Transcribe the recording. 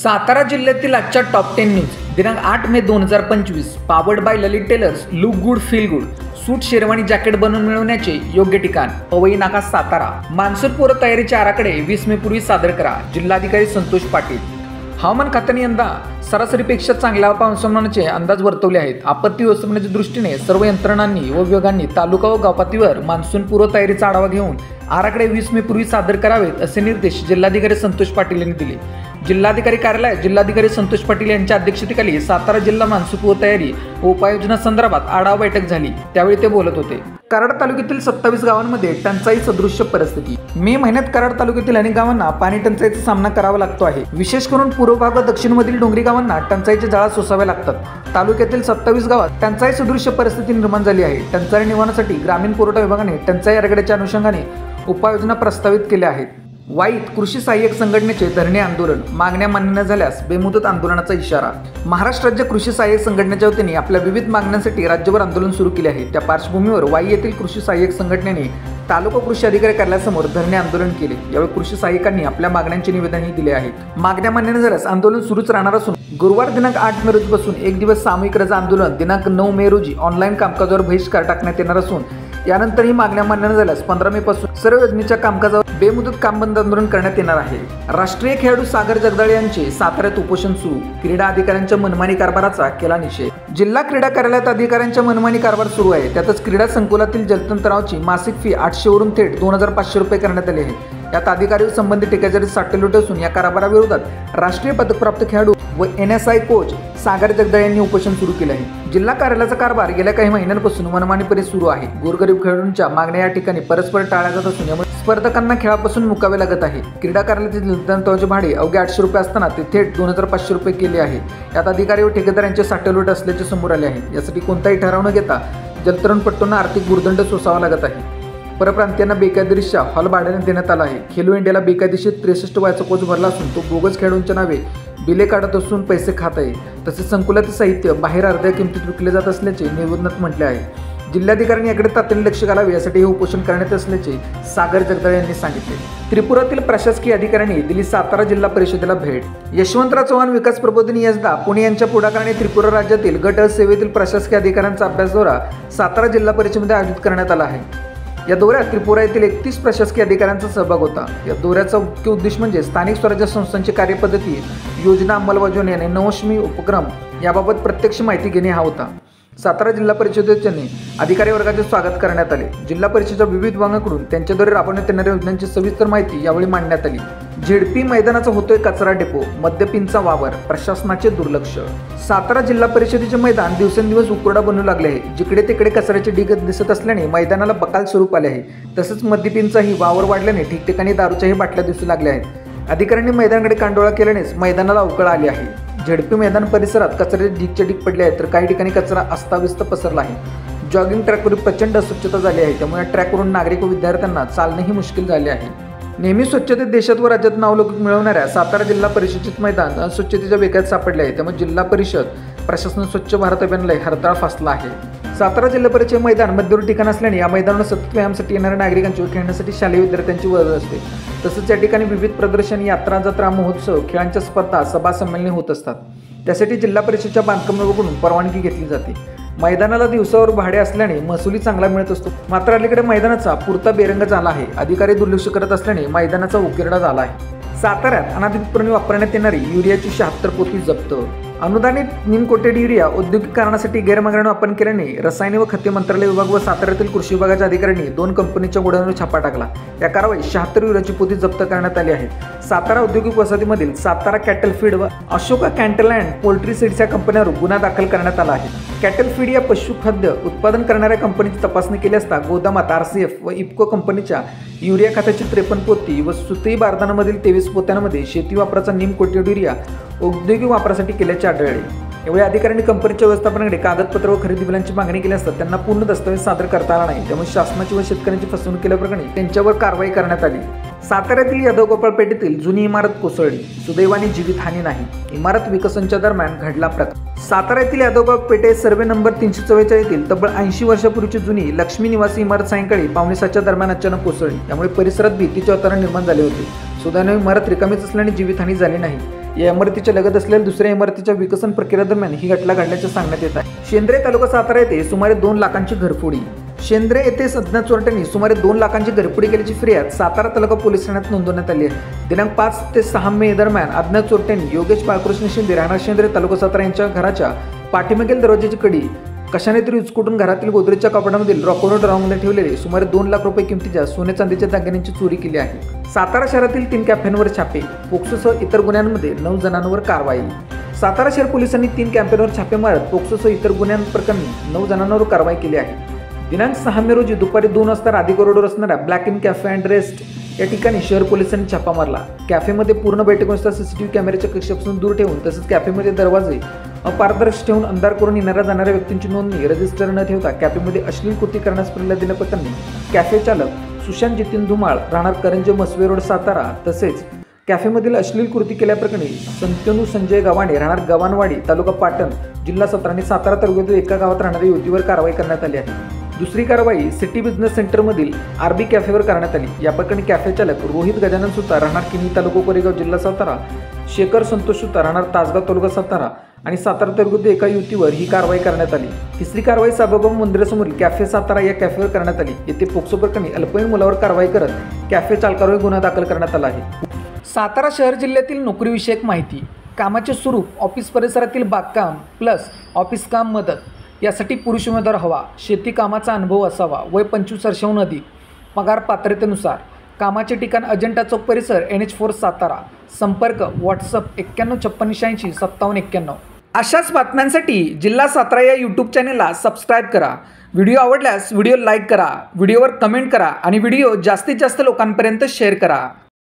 सातारा जिल्ह्यातील आजच्या top 10 news दिनांक 8 May 2025। Powered by Lalit tailors. Look good feel good. Suit sherwani jacket बनवून मिळवण्याचे योग्य ठिकाण पवई नाका सातारा। मान्सून पूर्व तयारीचे आराखडे 20 मे पूर्वी सादर करा। जिल्हाधिकारी संतोष पाटील। हवामान खात्याने यंदा सरासरीपेक्षा चांगल्या पावसामानाचे अंदाज वर्तवले आहेत। आपत्ती व्यवस्थापनाच्या दृष्टीने सर्व यंत्रणांनी व विभागांनी तालुका व गावपातळीवर मान्सून पूर्व तयारीचा आढावा घेऊन आराखडे 20 मे पूर्वी सादर करावेत असे निर्देश जिल्हाधिकारी संतोष पाटील यांनी दिले। जिल्हाधिकारी कार्यालयात जिल्हाधिकारी संतोष पाटील यांच्या अध्यक्षतेखाली सातारा जिल्हा मान्सून पूर्व तयारी व उपाययोजना संदर्भात आढावा बैठक झाली। त्यावेळी ते बोलत होते। कराड तालुक्यातील 27 गावांमध्ये टंचाई सदृश्य परिस्थिती। मे महिन्यात कराड तालुक्यातील अनेक गावांना पाणी टंचाईचा सामना करावा लागतो आहे। विशेष करून पूर्व भाग व दक्षिणमधील डोंगरी गावांना टंचाईचे जाळा सोसावे लागतात। तालुक्यातील 27 गावात टंचाई सदृश्य परिस्थिती निर्माण झाली आहे। टंचाई निवारणासाठी ग्रामीण पुरवठा विभागाने टंचाई आराखड्याच्या अनुषंगाने उपाययोजना प्रस्तावित केल्या आहेत। वाईत कृषी सहाय्यक संघटनेचे धरणे आंदोलन। मागण्या मान्य न झाल्यास बेमुदत आंदोलनाचा इशारा। महाराष्ट्र राज्य कृषी सहाय्यक संघटनेच्या वतीने आपल्या विविध मागण्यांसाठी राज्यभर आंदोलन सुरू केले आहे। त्या पार्श्वभूमीवर वाई येथील कृषी सहाय्यक संघटनेने तालुका कृषी अधिकारी कार्यालयासमोर धरणे आंदोलन केले। यावेळी कृषी सहाय्यकांनी आपल्या मागण्यांचे निवेदनही दिले आहे। मागण्या मान्य न झाल्यास आंदोलन सुरूच राहणार असून गुरुवार दिनांक 8 मे रोजीपासून एक दिवस सामूहिक रजा आंदोलन, दिनांक 9 मे रोजी ऑनलाईन कामकाजावर बहिष्कार टाकण्यात येणार असून यानंतर ही मागण्या मान्य न झाल्यास 15 मे पासून सर्व योजनेच्या कामकाजावर बेमुदत काम बंद आंदोलन करण्यात येणार आहे। राष्ट्रीय खेळाडू सागर जगदाळे यांचे साताऱ्यात उपोषण सुरू। क्रीडा अधिकाऱ्यांच्या मनमानी कारभाराचा केला निषेध। जिल्हा क्रीडा कार्यालयात अधिकाऱ्यांच्या मनमानी कारभार सुरू आहे। त्यातच क्रीडा संकुलातील जलतंत्रावची मासिक फी 800 वरून थेट 2500 रुपये करण्यात आली आहे। यात अधिकारी व संबंधित ठेकेदारी साठेलूट असून या कारभाराविरोधात राष्ट्रीय पदकप्राप्त खेळाडू व NSI कोच सागर जगदाळे यांनी उपोषण सुरू केले आहे। जिल्हा कार्यालयाचा कारभार गेल्या काही महिन्यांपासून मनमानीपणे सुरू आहे। गोरगरीब खेळाडूंच्या मागण्या या ठिकाणी परस्पर टाळल्या जात असून यामुळे स्पर्धकांना खेळापासून मुकावे लागत आहे। क्रीडा कार्यालयातील जलतंत्राचे भाडे अवघे 800 रुपये असताना ते थेट 2500 रुपये केले आहे। यात अधिकारी व ठेकेदार यांचे साठेलूट असल्याचे समोर आले आहे। यासाठी कोणताही ठराव न घेता जलतरणपट्टूंना आर्थिक भुर्दंड सोसावा लागत आहे। परप्रांतीयांना बेकायदेशीर हॉल भाड्याने देण्यात आला आहे। खेलो इंडियाला बेकायदेशीर 63 वयाचा कोच भरला असून तो बोगस खेळाडूंच्या नावे बिले काढत असून पैसे खात आहे। तसेच संकुलातील साहित्य बाहेर अर्ध्या किमतीत विकले जात असल्याचे निवेदनात म्हटले आहे। जिल्हाधिकाऱ्यांनी याकडे तातडीने लक्ष घालावे यासाठी हे उपोषण करण्यात असल्याचे सागर जगदाळे यांनी सांगितले। त्रिपुरातील प्रशासकीय अधिकाऱ्यांनी दिली सातारा जिल्हा परिषदेला भेट। यशवंतराव चव्हाण विकास प्रबोधिनी यसदा पुणे यांच्या पुढाकाराने त्रिपुरा राज्यातील गट सेवेतील प्रशासकीय अधिकाऱ्यांचा अभ्यास दौरा सातारा जिल्हा परिषदेमध्ये आयोजित करण्यात आला आहे। या दौऱ्यात त्रिपुरा येथील 31 प्रशासकीय अधिकाऱ्यांचा सहभाग होता। या दौऱ्याचा मुख्य उद्देश म्हणजे स्थानिक स्वराज्य संस्थांची कार्यपद्धती, योजना अंमलबजावणी आणि नवोन्मेषी उपक्रम याबाबत प्रत्यक्ष माहिती घेणे हा होता। सातारा जिल्हा परिषदेचे अधिकारी वर्गाचे स्वागत करण्यात आले। जिल्हा परिषदेच्या विविध विभागांकडून त्यांच्याद्वारे राबवण्यात येणाऱ्या योजनांची सविस्तर माहिती यावेळी मांडण्यात आली। झेडपी मैदानाचा होतोय कचरा डेपो, मद्यपींचा वावर, प्रशासनाचे दुर्लक्ष। सातारा जिल्हा परिषदेचे मैदान दिवसेंदिवस उकरडा बनू लागले आहे। जिकडे तिकडे कचऱ्याचे ढीग दिसत असल्याने मैदानाला बकाल स्वरूप आले आहे। तसंच मद्यपींचाही वावर वाढल्याने ठिकठिकाणी दारूच्याही बाटल्या दिसू लागल्या आहेत। अधिकाऱ्यांनी मैदानाकडे कांडोळा केल्यानेच मैदानाला अवकळ आली आहे। झेडपी मैदान परिसरात कचऱ्याचे ढीगचे ढीग पडले आहेत तर काही ठिकाणी कचरा अस्ताव्यस्त पसरला आहे। जॉगिंग ट्रॅकवर प्रचंड अस्वच्छता झाली आहे। त्यामुळे ट्रॅकवरून नागरिक व विद्यार्थ्यांना चालणेही मुश्किल झाले आहे। नेहमी स्वच्छतेत देशात व राज्यात नावलौकिक मिळवणाऱ्या सातारा जिल्हा परिषदेचे मैदान अस्वच्छतेच्या वेगात सापडले आहे। त्यामुळे जिल्हा परिषद प्रशासन स्वच्छ भारत अभियानाला हरताळ फासला आहे। सातारा जिल्हा परिषद मैदान मध्यवर्ती ठिकाण असल्याने या मैदानावर सतत व्यायामासाठी येणाऱ्या नागरिकांची व खेळण्यासाठी शालेय विद्यार्थ्यांची वर्दळ असते। तसंच या ठिकाणी विविध प्रदर्शन, यात्रा, जत्रा, महोत्सव, खेळांच्या स्पर्धा, सभा संमेलने होत असतात। त्यासाठी जिल्हा परिषदेच्या बांधकाम विभागाकडून परवानगी घेतली जाते। मैदानाला दिवसावर भाडे असल्याने महसूलही चांगला मिळत असतो। मात्र अलीकडे मैदानाचा पुरता बेरंग झाला आहे। अधिकारी दुर्लक्ष करत असल्याने मैदानाचा उकिरडा झाला आहे। साताऱ्यात अनधिकृतपणे वापरण्यात येणारी युरियाची 76 पोती जप्त। अनुदानित निमकोटेड युरिया औद्योगिक कारणासाठी गैरमार्गाने वापर केल्याने रसायने व खते मंत्रालय विभाग व साताऱ्यातील कृषी विभागाच्या अधिकाऱ्यांनी 2 कंपनीच्या गोडाऊनवर छापा टाकला। या कारवाईत 76 युरियाची पोती जप्त करण्यात आली आहे। सातारा औद्योगिक वसाहतीमधील सातारा कॅटल फीड व Ashoka cattle and poultry seeds या कंपन्यांवर गुन्हा दाखल करण्यात आला आहे। कॅटल फीड या पशुखाद्य उत्पादन करणाऱ्या कंपनीची तपासणी केली असता गोदामात RCF व इफ्को कंपनीच्या युरिया खताची 53 पोती व सुतई बारदानामधील 23 पोत्यांमध्ये शेती वापराचा निमकोटेड युरिया औद्योगिक वापरासाठी केल्याचे आढळले। यावेळी अधिकाऱ्यांनी कंपनीच्या व्यवस्थापनाकडे कागदपत्र व खरेदी बिलांची मागणी केली असता त्यांना पूर्ण दस्तऐवज सादर करता आला नाही। त्यामुळे शासनाची व शेतकऱ्यांची फसवणूक केल्याप्रकरणी त्यांच्यावर कारवाई करण्यात आली। साताऱ्यातील यादवगोपाळ पेठेतील जुनी इमारत कोसळली, सुदैवाने जीवितहानी नाही। इमारत विकसनच्या दरम्यान घडला प्रकार। सातारा येथील यादवगाव पेठे सर्वे नंबर 344 येथील तब्बल 80 वर्षापूर्वीची जुनी लक्ष्मी निवासी इमारत सायंकाळी 5:45च्या दरम्यान अचानक कोसळली। त्यामुळे परिसरात भीतीचे वातावरण निर्माण झाले होते। सुदैवाने इमारत रिकामीच असल्याने जीवितहानी झाली नाही। या इमारतीच्या लगत असलेल्या दुसऱ्या इमारतीच्या विकसन प्रक्रियेदरम्यान ही घटना घडल्याचे सांगण्यात येत आहे। शेंद्रे तालुका सातारा येथे सुमारे 2 लाखांची घरफोडी। शेंद्रे येथे अज्ञात चोरट्यांनी सुमारे 2 लाखांची घरफोडी केल्याची फिर्याद सातारा तालुका पोलीस ठाण्यात नोंदवण्यात आली आहे। दिनांक 5 ते 6 मे दरम्यान अज्ञात चोरट्यांनी योगेश बाळकृष्ण शिंदे राहणार शेंद्रे तालुका सातारा यांच्या घराच्या पाठीमागील दरवाजाची कडी कशाने तरी उचकटून घरातील गोदरेजच्या कपाटामधील रॉकरो ड्रॉमध्ये ठेवलेले सुमारे 2 लाख रुपये किमतीच्या सोने चांदीच्या दागिन्यांची चोरी केली आहे। सातारा शहरातील 3 कॅफेंवर छापे, पोक्सोसह इतर गुन्ह्यांमध्ये 9 जणांवर कारवाई। सातारा शहर पोलिसांनी 3 कॅफेंवर छापे मारत पोक्सोसह इतर गुन्ह्यांप्रकरणी 9 जणांवर कारवाई केली आहे। दिनांक 6 मे रोजी दुपारी 2 वाजता राधी कॉरिडॉर असणाऱ्या black in cafe and rest या ठिकाणी शहर पोलिसांनी छापा मारला। कॅफेमध्ये पूर्ण बैठक व्यवस्था सीसीटीव्ही कॅमेऱ्याच्या कक्षापासून दूर ठेवून तसेच कॅफेमध्ये दरवाजे अपारदर्शक ठेवून अंधार करून येणाऱ्या जाणाऱ्या व्यक्तींची नोंदणी रजिस्टर न ठेवता कॅफेमध्ये अश्लील कृती करण्यास प्रेरणा दिल्याप्रकरणी कॅफे चालक सुशांत जितीन धुमाळ राहणार करंजे मसवे रोड सातारा तसेच कॅफेमधील अश्लील कृती केल्याप्रकरणी संतनू संजय गव्हाणे राहणार गव्हाणवाडी तालुका पाटण जिल्हा सातारा आणि सातारा तालुक्यातील एका गावात राहणाऱ्या युवतीवर कारवाई करण्यात आली आहे। दुसरी कारवाई सिटी बिझनेस सेंटरमधील आरबी कॅफेवर करण्यात आली। या प्रकरणी कॅफे चालक रोहित गजानन सुतार राहणार किनी तालुका कोरेगाव जिल्हा सातारा, शेखर संतोष सुतार राहणार तासगाव तालुका सातारा आणि सातारा तालुक्यातील एका युवतीवर ही कारवाई करण्यात आली। तिसरी कारवाई साबाबा मंदिरासमोरील कॅफे सातारा या कॅफेवर करण्यात आली। येथे पोक्सो प्रकरणी अल्पवयीन मुलावर कारवाई करत कॅफे चालकावर गुन्हा दाखल करण्यात आला आहे। सातारा शहर जिल्ह्यातील नोकरीविषयक माहिती, कामाचे स्वरूप, ऑफिस परिसरातील बागकाम प्लस ऑफिस काम मदत यासाठी पुरुष उमेदवार हवा। शेती कामाचा अनुभव असावा। वय 25 वर्षांहून अधिक। पगार पात्रतेनुसार। कामाचे ठिकाण अजंठा चौक परिसर NH4 सातारा। संपर्क व्हॉट्सअप 9156805791। अशाच बातम्यांसाठी जिल्हा सातारा या यूट्यूब चॅनेलला सबस्क्राईब करा। व्हिडिओ आवडल्यास व्हिडिओ लाईक करा, व्हिडिओवर कमेंट करा आणि व्हिडिओ जास्तीत जास्त लोकांपर्यंत शेअर करा।